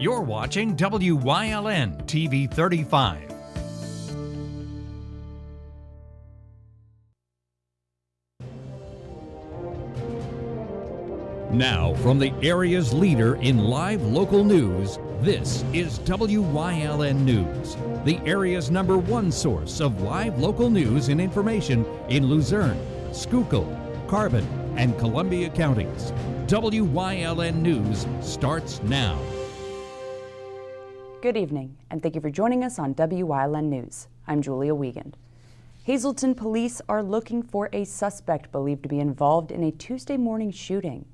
You're watching WYLN TV 35. Now, from the area's leader in live local news, this is WYLN News, the area's #1 source of live local news and information in Luzerne, Schuylkill, Carbon, and Columbia counties. WYLN News starts now. Good evening, and thank you for joining us on WYLN News. I'm Julia Wiegand. Hazleton police are looking for a suspect believed to be involved in a Tuesday morning shooting.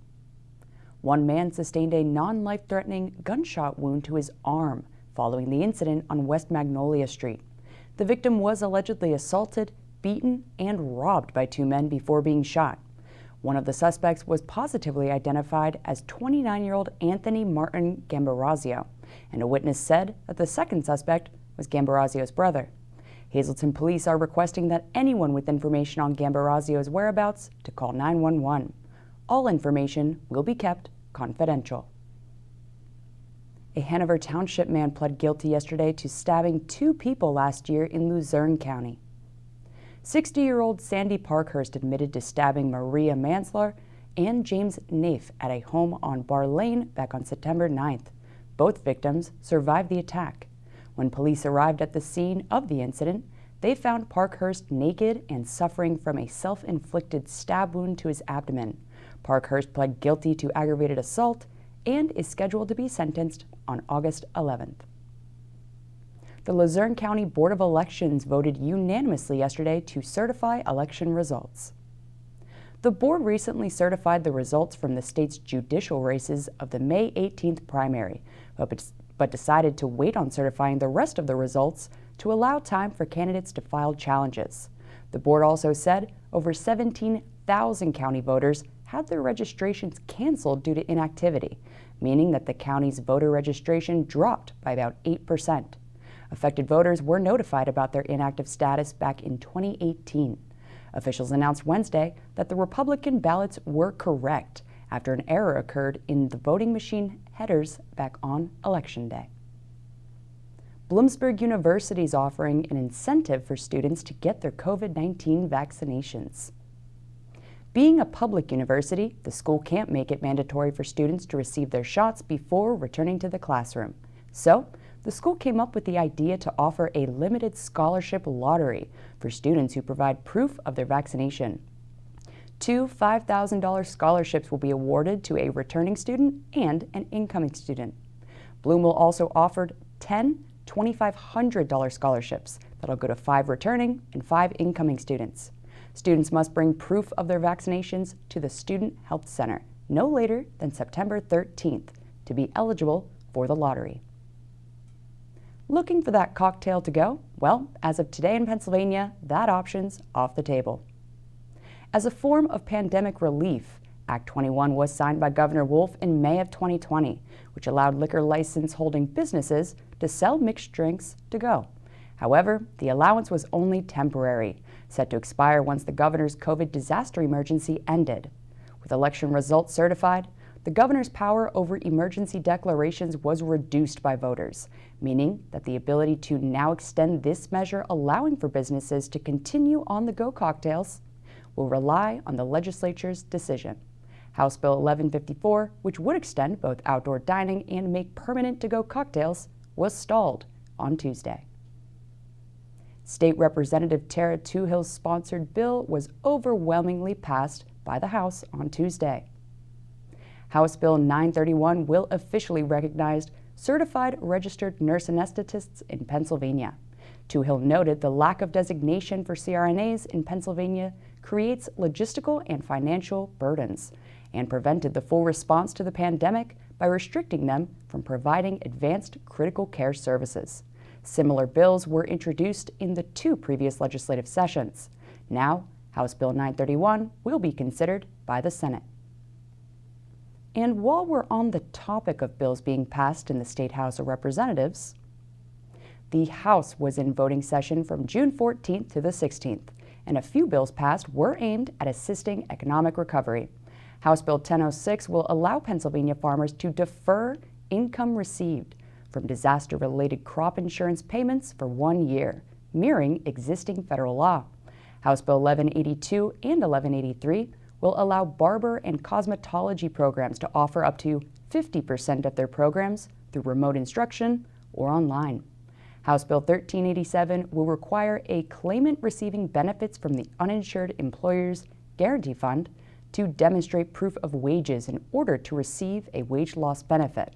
One man sustained a non-life-threatening gunshot wound to his arm following the incident on West Magnolia Street. The victim was allegedly assaulted, beaten, and robbed by two men before being shot. One of the suspects was positively identified as 29-year-old Anthony Martin Gambarazio, and a witness said that the second suspect was Gambarazio's brother. Hazleton police are requesting that anyone with information on Gambarazio's whereabouts to call 911. All information will be kept confidential. A Hanover Township man pled guilty yesterday to stabbing two people last year in Luzerne County. 60-year-old Sandy Parkhurst admitted to stabbing Maria Manslar and James Nafe at a home on Bar Lane back on September 9th. Both victims survived the attack. When police arrived at the scene of the incident, they found Parkhurst naked and suffering from a self-inflicted stab wound to his abdomen. Parkhurst pled guilty to aggravated assault and is scheduled to be sentenced on August 11th. The Luzerne County Board of Elections voted unanimously yesterday to certify election results. The board recently certified the results from the state's judicial races of the May 18th primary, but decided to wait on certifying the rest of the results to allow time for candidates to file challenges. The board also said over 17,000 county voters had their registrations canceled due to inactivity, meaning that the county's voter registration dropped by about 8%. Affected voters were notified about their inactive status back in 2018. Officials announced Wednesday that the Republican ballots were correct after an error occurred in the voting machine headers back on Election Day. Bloomsburg University is offering an incentive for students to get their COVID-19 vaccinations. Being a public university, the school can't make it mandatory for students to receive their shots before returning to the classroom. So, the school came up with the idea to offer a limited scholarship lottery for students who provide proof of their vaccination. Two $5,000 scholarships will be awarded to a returning student and an incoming student. Bloom will also offer 10 $2,500 scholarships that'll go to 5 returning and 5 incoming students. Students must bring proof of their vaccinations to the Student Health Center no later than September 13th to be eligible for the lottery. Looking for that cocktail to go? Well, as of today in Pennsylvania, that option's off the table. As a form of pandemic relief, Act 21 was signed by Governor Wolf in May of 2020, which allowed liquor license holding businesses to sell mixed drinks to go. However, the allowance was only temporary, set to expire once the governor's COVID disaster emergency ended. With election results certified, the governor's power over emergency declarations was reduced by voters, meaning that the ability to now extend this measure allowing for businesses to continue on-the-go cocktails will rely on the legislature's decision. House Bill 1154, which would extend both outdoor dining and make permanent to-go cocktails, was stalled on Tuesday. State Representative Tara Toohill's sponsored bill was overwhelmingly passed by the House on Tuesday. House Bill 931 will officially recognize certified registered nurse anesthetists in Pennsylvania. Toohill noted the lack of designation for CRNAs in Pennsylvania creates logistical and financial burdens and prevented the full response to the pandemic by restricting them from providing advanced critical care services. Similar bills were introduced in the 2 previous legislative sessions. Now, House Bill 931 will be considered by the Senate. And while we're on the topic of bills being passed in the State House of Representatives, the House was in voting session from June 14th to the 16th, and a few bills passed were aimed at assisting economic recovery. House Bill 1006 will allow Pennsylvania farmers to defer income received from disaster-related crop insurance payments for 1 year, mirroring existing federal law. House Bill 1182 and 1183 will allow barber and cosmetology programs to offer up to 50% of their programs through remote instruction or online. House Bill 1387 will require a claimant receiving benefits from the Uninsured Employers Guarantee Fund to demonstrate proof of wages in order to receive a wage loss benefit.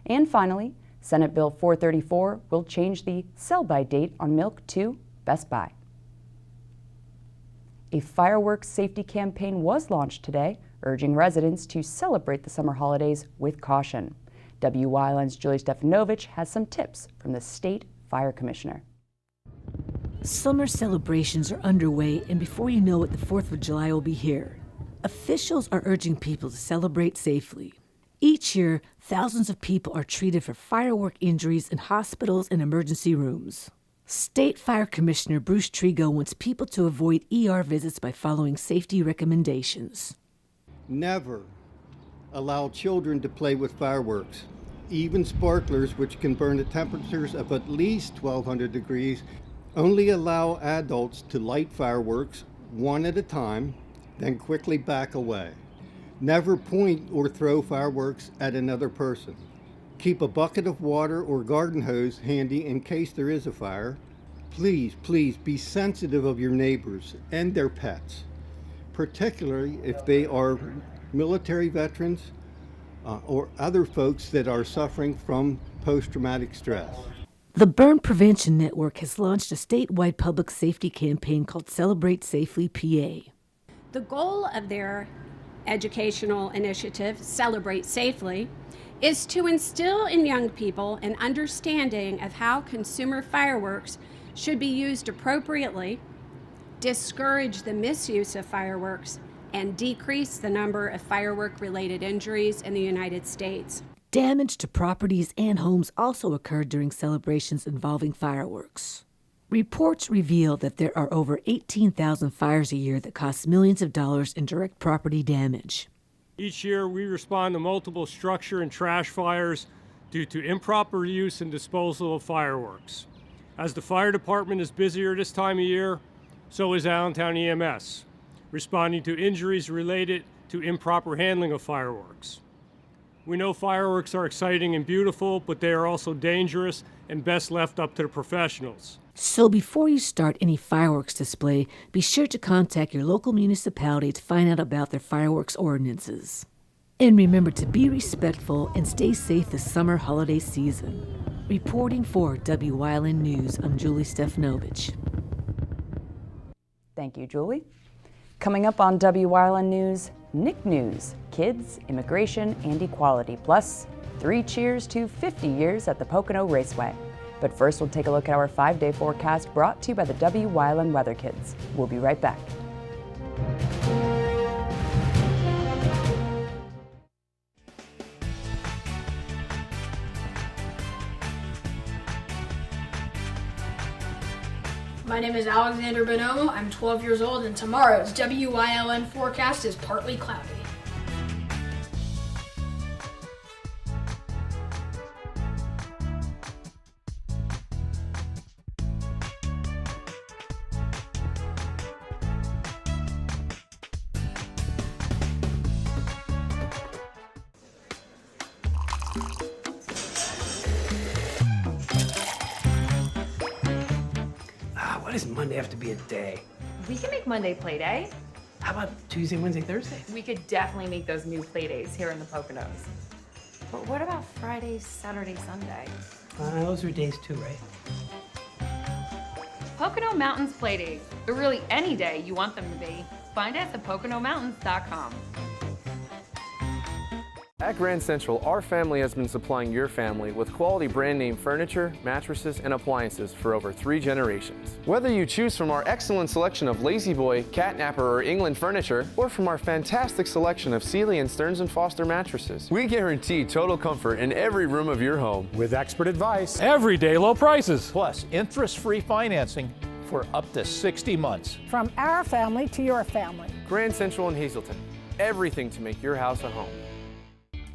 And finally, Senate Bill 434 will change the sell-by date on milk to Best Buy. A fireworks safety campaign was launched today, urging residents to celebrate the summer holidays with caution. Wyln's Julie Stefanovic has some tips from the State Fire Commissioner. Summer celebrations are underway, and before you know it, the 4th of July will be here. Officials are urging people to celebrate safely. Each year, thousands of people are treated for firework injuries in hospitals and emergency rooms. State Fire Commissioner Bruce Trigo wants people to avoid ER visits by following safety recommendations. Never allow children to play with fireworks. Even sparklers, which can burn at temperatures of at least 1200 degrees, only allow adults to light fireworks one at a time, then quickly back away. Never point or throw fireworks at another person. Keep a bucket of water or garden hose handy in case there is a fire. Please, please be sensitive of your neighbors and their pets, particularly if they are military veterans or other folks that are suffering from post-traumatic stress. The Burn Prevention Network has launched a statewide public safety campaign called Celebrate Safely PA. The goal of their educational initiative, Celebrate Safely, is to instill in young people an understanding of how consumer fireworks should be used appropriately, discourage the misuse of fireworks, and decrease the number of firework-related injuries in the United States. Damage to properties and homes also occurred during celebrations involving fireworks. Reports reveal that there are over 18,000 fires a year that cost millions of dollars in direct property damage. Each year, we respond to multiple structure and trash fires due to improper use and disposal of fireworks. As the fire department is busier this time of year, so is Allentown EMS, responding to injuries related to improper handling of fireworks. We know fireworks are exciting and beautiful, but they are also dangerous and best left up to the professionals. So before you start any fireworks display, be sure to contact your local municipality to find out about their fireworks ordinances. And remember to be respectful and stay safe this summer holiday season. Reporting for Wyln News, I'm Julie Stefanovic. Thank you, Julie. Coming up on Wyln News, NIC News, Kids, Immigration, and Equality, plus 3 cheers to 50 years at the Pocono Raceway. But first, we'll take a look at our 5-day forecast brought to you by the Wyln Weather Kids. We'll be right back. My name is Alexander Bonomo. I'm 12 years old, and tomorrow's WYLN forecast is partly cloudy. Why does Monday have to be a day? We can make Monday play day. How about Tuesday, Wednesday, Thursday? We could definitely make those new play days here in the Poconos. But what about Friday, Saturday, Sunday? Those are days too, right? Pocono Mountains play days, or really any day you want them to be. Find us at PoconoMountains.com. At Grand Central, our family has been supplying your family with quality brand name furniture, mattresses, and appliances for over 3 generations. Whether you choose from our excellent selection of Lazy Boy, Catnapper, or England furniture, or from our fantastic selection of Sealy and Stearns & Foster mattresses, we guarantee total comfort in every room of your home. With expert advice, Everyday low prices. plus interest-free financing for up to 60 months. From our family to your family. Grand Central in Hazleton. Everything to make your house a home.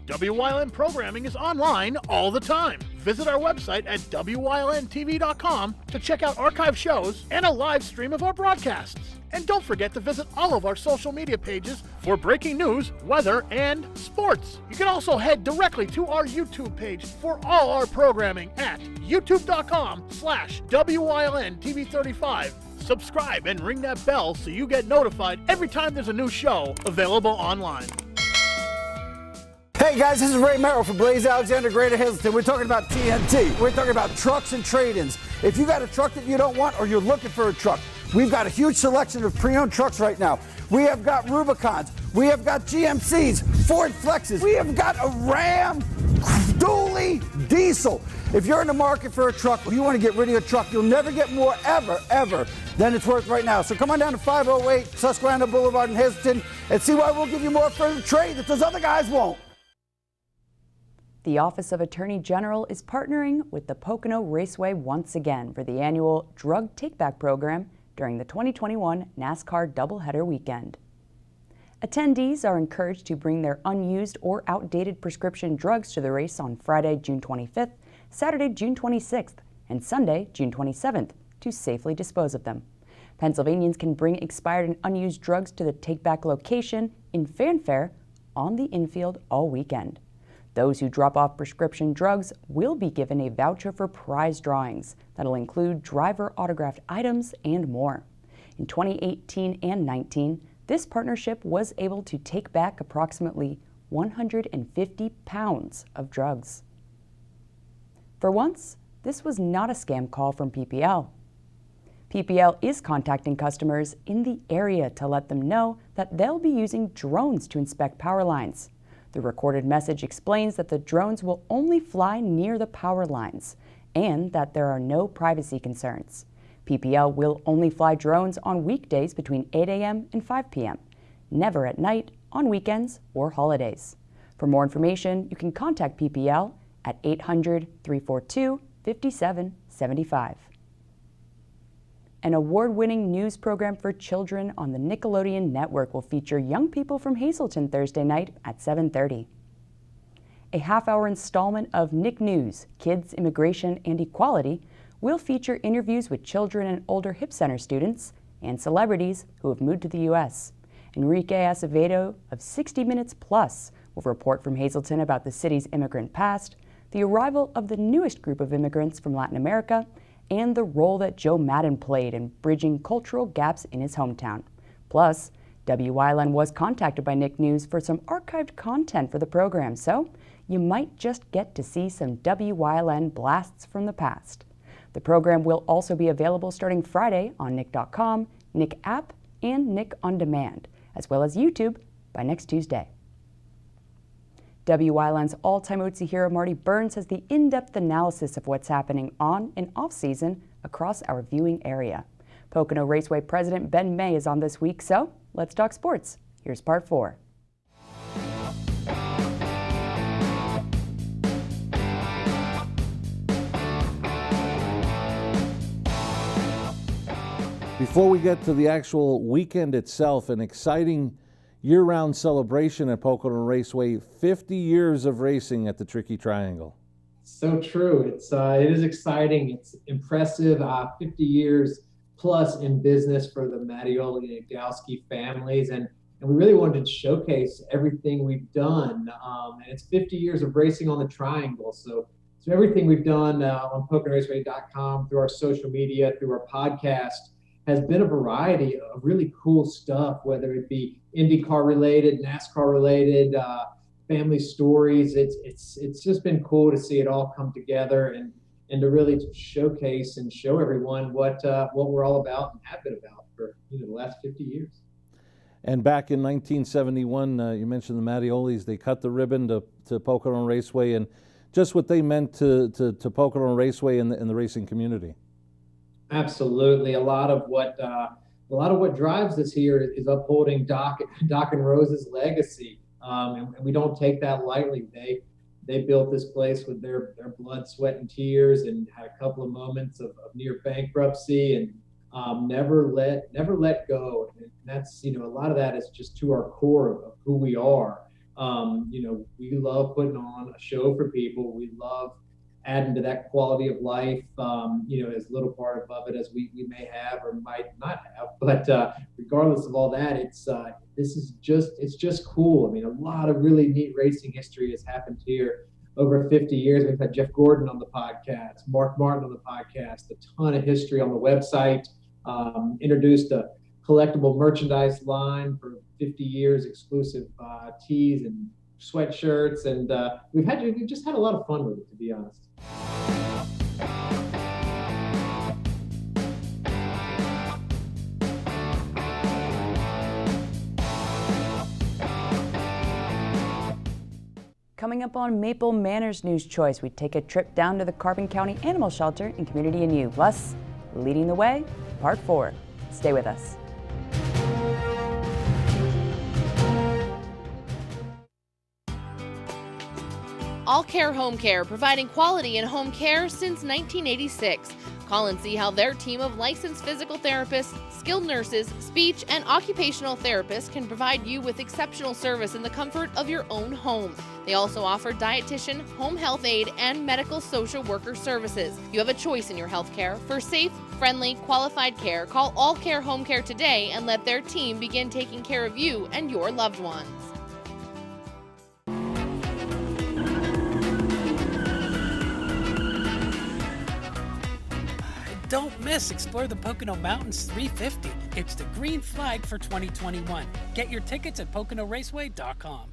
WYLN programming is online all the time. Visit our website at WYLNTV.com to check out archive shows and a live stream of our broadcasts. And don't forget to visit all of our social media pages for breaking news, weather, and sports. You can also head directly to our YouTube page for all our programming at youtube.com/WYLNTV35. Subscribe and ring that bell so you get notified every time there's a new show available online. Hey guys, this is Ray Merrill from Blaze Alexander, Greater Hazleton. We're talking about TNT. We're talking about trucks and trade-ins. If you got a truck that you don't want or you're looking for a truck, we've got a huge selection of pre-owned trucks right now. We have got Rubicons. We have got GMCs, Ford Flexes. We have got a Ram dually diesel. If you're in the market for a truck or you want to get rid of your truck, you'll never get more ever than it's worth right now. So come on down to 508 Susquehanna Boulevard in Hazleton and see why we'll give you more for the trade that those other guys won't. The Office of Attorney General is partnering with the Pocono Raceway once again for the annual Drug Takeback Program during the 2021 NASCAR Doubleheader Weekend. Attendees are encouraged to bring their unused or outdated prescription drugs to the race on Friday, June 25th, Saturday, June 26th, and Sunday, June 27th, to safely dispose of them. Pennsylvanians can bring expired and unused drugs to the takeback location in Fanfare on the infield all weekend. Those who drop off prescription drugs will be given a voucher for prize drawings that'll include driver autographed items and more. In 2018 and 19, this partnership was able to take back approximately 150 pounds of drugs. For once, this was not a scam call from PPL. PPL is contacting customers in the area to let them know that they'll be using drones to inspect power lines. The recorded message explains that the drones will only fly near the power lines and that there are no privacy concerns. PPL will only fly drones on weekdays between 8 a.m. and 5 p.m., never at night, on weekends, or holidays. For more information, you can contact PPL at 800-342-5775. An award-winning news program for children on the Nickelodeon network will feature young people from Hazleton Thursday night at 7:30. A half-hour installment of Nick News, Kids, Immigration, and Equality will feature interviews with children and older Hip Center students and celebrities who have moved to the U.S. Enrique Acevedo of 60 Minutes Plus will report from Hazleton about the city's immigrant past, the arrival of the newest group of immigrants from Latin America, and the role that Joe Madden played in bridging cultural gaps in his hometown. Plus, Wyln was contacted by Nick News for some archived content for the program, so you might just get to see some Wyln blasts from the past. The program will also be available starting Friday on Nick.com, Nick app, and Nick On Demand, as well as YouTube by next Tuesday. Wyln's all-time OTC hero Marty Burns has the in-depth analysis of what's happening on and off-season across our viewing area. Pocono Raceway President Ben May is on this week, so let's talk sports. Here's part 4. Before we get to the actual weekend itself, an exciting year-round celebration at Pocono Raceway, 50 years of racing at the Tricky Triangle. So true. It is exciting. It's impressive. 50 years plus in business for the Mattioli and Gowski families. And we really wanted to showcase everything we've done. And it's 50 years of racing on the Triangle. So everything we've done on PoconoRaceway.com, through our social media, through our podcast, has been a variety of really cool stuff, whether it be IndyCar related, NASCAR related, family stories. It's just been cool to see it all come together and to really showcase and show everyone what we're all about and have been about for the last 50 years. And back in 1971, you mentioned the Mattiolis. They cut the ribbon to Pocono Raceway, and just what they meant to Pocono Raceway and the racing community. Absolutely, a lot of what drives us here is upholding Doc and Rose's legacy, and we don't take that lightly. They built this place with their blood, sweat, and tears, and had a couple of moments of near bankruptcy, and never let go. And that's a lot of that is just to our core of who we are. We love putting on a show for people. We love adding to that quality of life, as little part of it as we may have or might not have. But regardless of all that, it's just cool. I mean, a lot of really neat racing history has happened here over 50 years. We've had Jeff Gordon on the podcast, Mark Martin on the podcast, a ton of history on the website, introduced a collectible merchandise line for 50 years, exclusive tees and sweatshirts, and we've just had a lot of fun with it, to be honest. Coming up on Maple Manor's News Choice, we take a trip down to the Carbon County Animal Shelter and Community Anew. Plus, Leading the Way, Part 4. Stay with us. All Care Home Care, providing quality in home care since 1986. Call and see how their team of licensed physical therapists, skilled nurses, speech, and occupational therapists can provide you with exceptional service in the comfort of your own home. They also offer dietitian, home health aide, and medical social worker services. You have a choice in your health care. For safe, friendly, qualified care, call All Care Home Care today and let their team begin taking care of you and your loved ones. Don't miss Explore the Pocono Mountains 350. It's the green flag for 2021. Get your tickets at PoconoRaceway.com.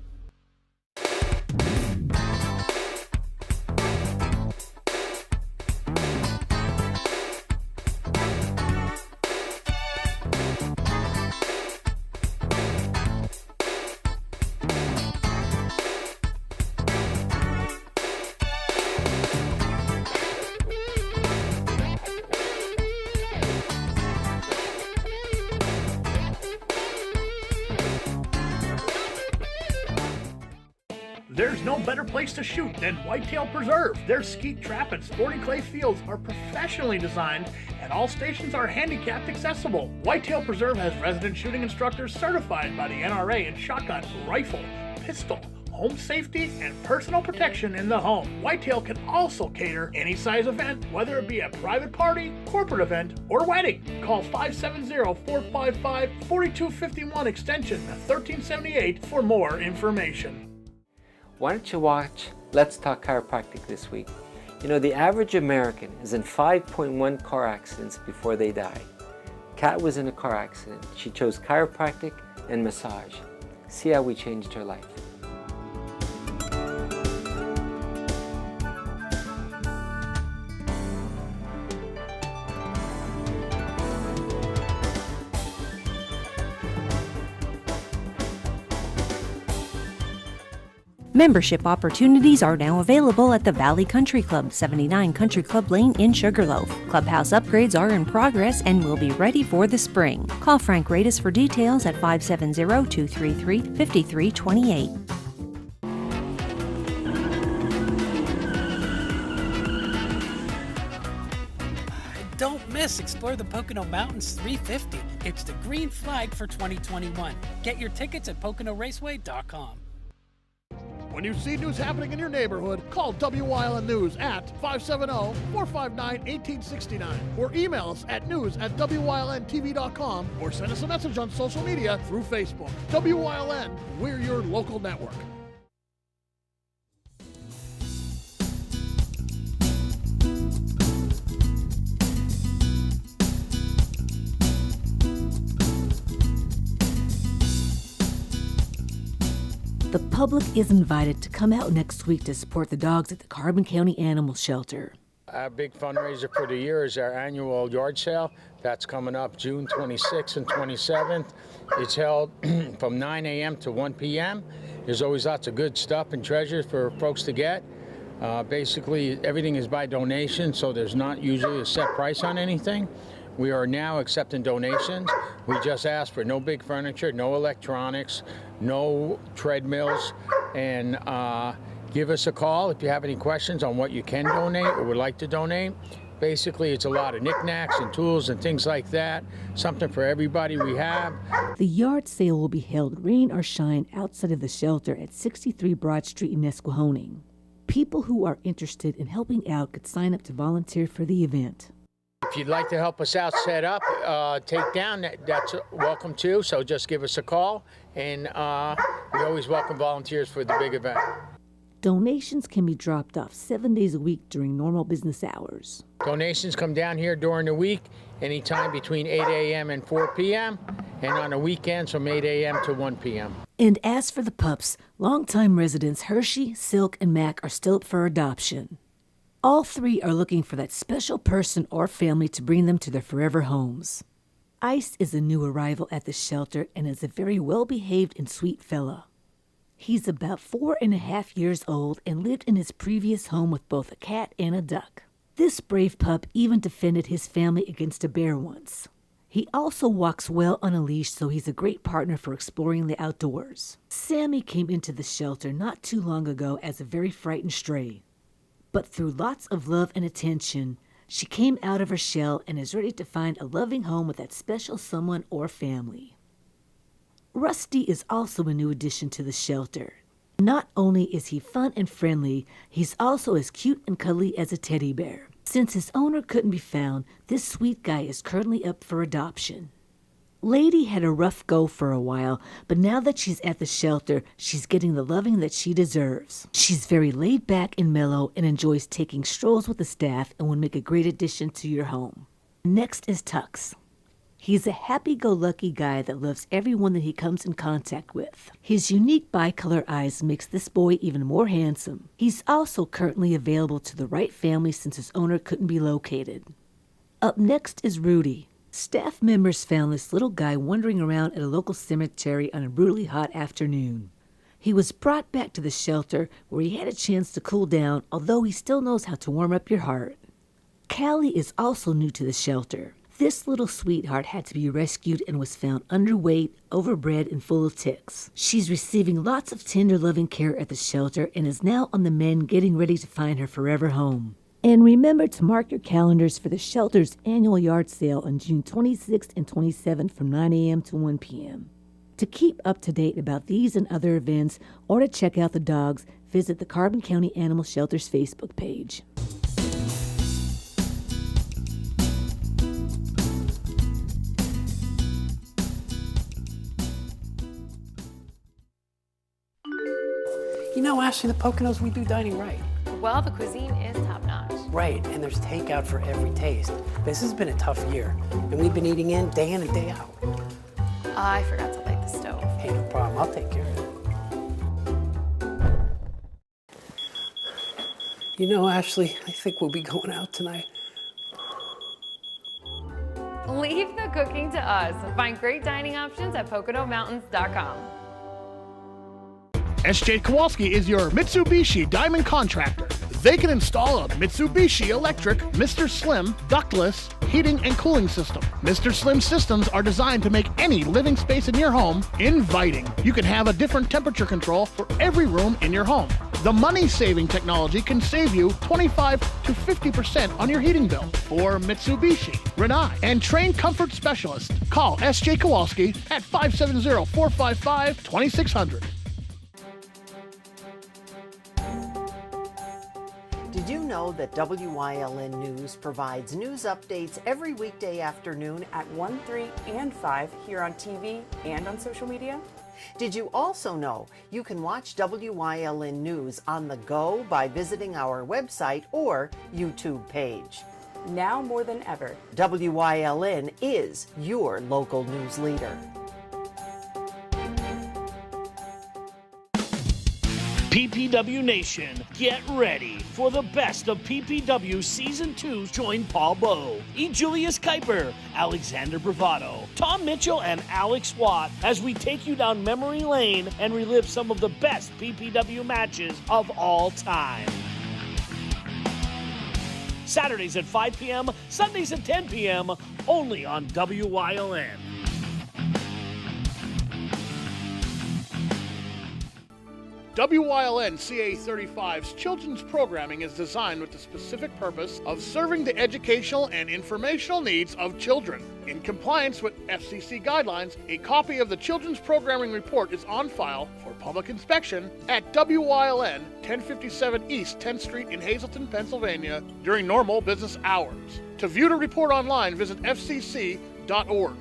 There's no better place to shoot than Whitetail Preserve. Their skeet trap and sporting clay fields are professionally designed and all stations are handicapped accessible. Whitetail Preserve has resident shooting instructors certified by the NRA in shotgun, rifle, pistol, home safety, and personal protection in the home. Whitetail can also cater any size event, whether it be a private party, corporate event, or wedding. Call 570-455-4251 extension 1378 for more information. Why don't you watch Let's Talk Chiropractic this week? You know, the average American is in 5.1 car accidents before they die. Kat was in a car accident. She chose chiropractic and massage. See how we changed her life. Membership opportunities are now available at the Valley Country Club, 79 Country Club Lane in Sugarloaf. Clubhouse upgrades are in progress and will be ready for the spring. Call Frank Radis for details at 570-233-5328. Don't miss Explore the Pocono Mountains 350. It's the green flag for 2021. Get your tickets at PoconoRaceway.com. When you see news happening in your neighborhood, call Wyln News at 570-459-1869 or email us at news@WYLNTV.com or send us a message on social media through Facebook. WYLN, we're your local network. The public is invited to come out next week to support the dogs at the Carbon County Animal Shelter. Our big fundraiser for the year is our annual yard sale. That's coming up June 26th and 27th. It's held from 9 a.m. to 1 p.m. There's always lots of good stuff and treasures for folks to get. Basically, everything is by donation, so there's not usually a set price on anything. We are now accepting donations. We just ask for no big furniture, no electronics, no treadmills, and give us a call if you have any questions on what you can donate or would like to donate. Basically, it's a lot of knickknacks and tools and things like that, something for everybody we have. The yard sale will be held rain or shine outside of the shelter at 63 Broad Street in Nesquehoning. People who are interested in helping out could sign up to volunteer for the event. If you'd like to help us out set up, take down, that's welcome too. So just give us a call, and we always welcome volunteers for the big event. Donations can be dropped off 7 days a week during normal business hours. Donations come down here during the week, anytime between 8 a.m. and 4 p.m., and on the weekends from 8 a.m. to 1 p.m. And as for the pups, longtime residents Hershey, Silk, and Mac are still up for adoption. All three are looking for that special person or family to bring them to their forever homes. Ice is a new arrival at the shelter and is a very well-behaved and sweet fella. He's about 4.5 years old and lived in his previous home with both a cat and a duck. This brave pup even defended his family against a bear once. He also walks well on a leash, so he's a great partner for exploring the outdoors. Sammy came into the shelter not too long ago as a very frightened stray. But through lots of love and attention, she came out of her shell and is ready to find a loving home with that special someone or family. Rusty is also a new addition to the shelter. Not only is he fun and friendly, he's also as cute and cuddly as a teddy bear. Since his owner couldn't be found, this sweet guy is currently up for adoption. Lady had a rough go for a while, but now that she's at the shelter, she's getting the loving that she deserves. She's very laid back and mellow and enjoys taking strolls with the staff and would make a great addition to your home. Next is Tux. He's a happy-go-lucky guy that loves everyone that he comes in contact with. His unique bicolor eyes makes this boy even more handsome. He's also currently available to the right family since his owner couldn't be located. Up next is Rudy. Staff members found this little guy wandering around at a local cemetery on a brutally hot afternoon. He was brought back to the shelter where he had a chance to cool down, although he still knows how to warm up your heart. Callie is also new to the shelter. This little sweetheart had to be rescued and was found underweight, overbred, and full of ticks. She's receiving lots of tender, loving care at the shelter and is now on the mend, getting ready to find her forever home. And remember to mark your calendars for the shelter's annual yard sale on June 26th and 27th from 9 a.m. to 1 p.m. To keep up to date about these and other events or to check out the dogs, visit the Carbon County Animal Shelter's Facebook page. You know, Ashley, the Poconos, we do dining right. Well, the cuisine is top-notch. Right, and there's takeout for every taste. This has been a tough year, and we've been eating in day and out. I forgot to light the stove. Hey, no problem. I'll take care of it. You know, Ashley, I think we'll be going out tonight. Leave the cooking to us. Find great dining options at PoconoMountains.com. SJ Kowalski is your Mitsubishi Diamond contractor. They can install a Mitsubishi electric Mr. Slim ductless heating and cooling system. Mr. Slim systems are designed to make any living space in your home inviting. You can have a different temperature control for every room in your home. The money-saving technology can save you 25 to 50% on your heating bill. For Mitsubishi, Rinnai, and trained comfort specialists, call SJ Kowalski at 570-455-2600. Did you know that WYLN News provides news updates every weekday afternoon at 1, 3, and 5 here on TV and on social media? Did you also know you can watch WYLN News on the go by visiting our website or YouTube page? Now more than ever, WYLN is your local news leader. PPW Nation, get ready for the best of PPW Season 2. Join Paul Bowe, E. Julius Kuiper, Alexander Bravado, Tom Mitchell, and Alex Watt as we take you down memory lane and relive some of the best PPW matches of all time. Saturdays at 5 p.m., Sundays at 10 p.m., only on WYLN. WYLN CA35's children's programming is designed with the specific purpose of serving the educational and informational needs of children. In compliance with FCC guidelines, a copy of the Children's Programming Report is on file for public inspection at WYLN 1057 East 10th Street in Hazleton, Pennsylvania during normal business hours. To view the report online, visit fcc.org.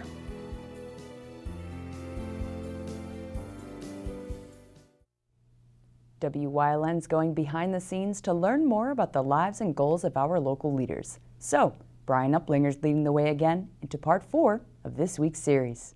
WYLN's going behind the scenes to learn more about the lives and goals of our local leaders. So, Brian Uplinger's leading the way again into part 4 of this week's series.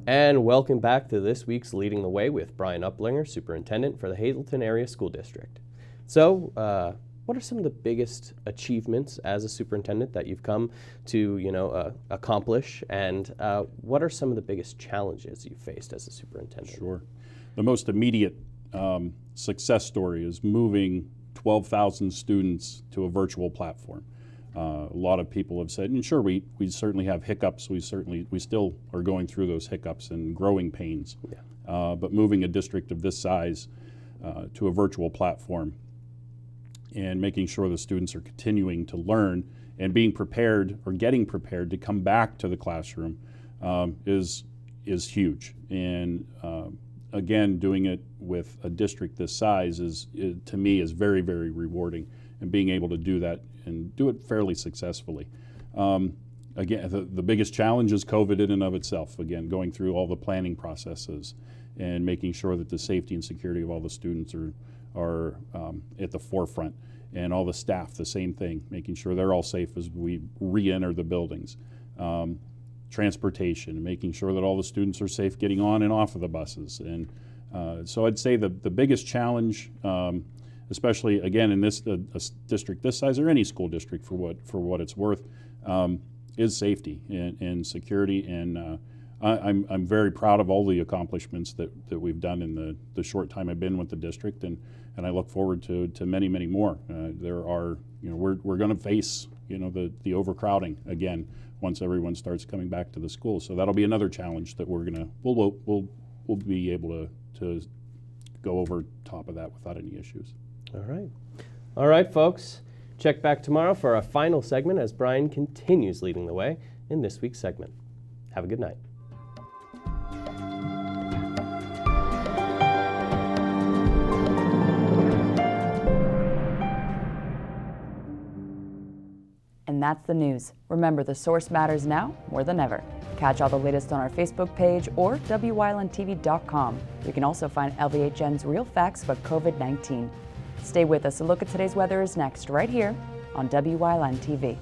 And welcome back to this week's Leading the Way with Brian Uplinger, Superintendent for the Hazleton Area School District. So, what are some of the biggest achievements as a superintendent that you've come to, accomplish, and what are some of the biggest challenges you've faced as a superintendent? Sure. The most immediate success story is moving 12,000 students to a virtual platform. A lot of people have said, and sure, we certainly have hiccups. We still are going through those hiccups and growing pains. Yeah. But moving a district of this size to a virtual platform and making sure the students are continuing to learn and being prepared or getting prepared to come back to the classroom is huge. And again, doing it with a district this size to me is very, very rewarding, and being able to do that and do it fairly successfully. Again, the biggest challenge is COVID in and of itself. Again, going through all the planning processes and making sure that the safety and security of all the students are at the forefront, and all the staff the same thing, making sure they're all safe as we re-enter the buildings. Transportation, making sure that all the students are safe getting on and off of the buses. And so I'd say the biggest challenge, especially again in this a district this size or any school district for what it's worth, is safety and security. And I'm very proud of all the accomplishments that we've done in the short time I've been with the district, and I look forward to many, many more. There are, we're going to face, the overcrowding again once everyone starts coming back to the school. So that'll be another challenge that we'll be able to go over top of that without any issues. All right, folks. Check back tomorrow for our final segment as Brian continues leading the way in this week's segment. Have a good night. And that's the news. Remember, the source matters now more than ever. Catch all the latest on our Facebook page or WYLNTV.com. You can also find LVHN's real facts about COVID-19. Stay with us. A look at today's weather is next, right here on WYLN TV.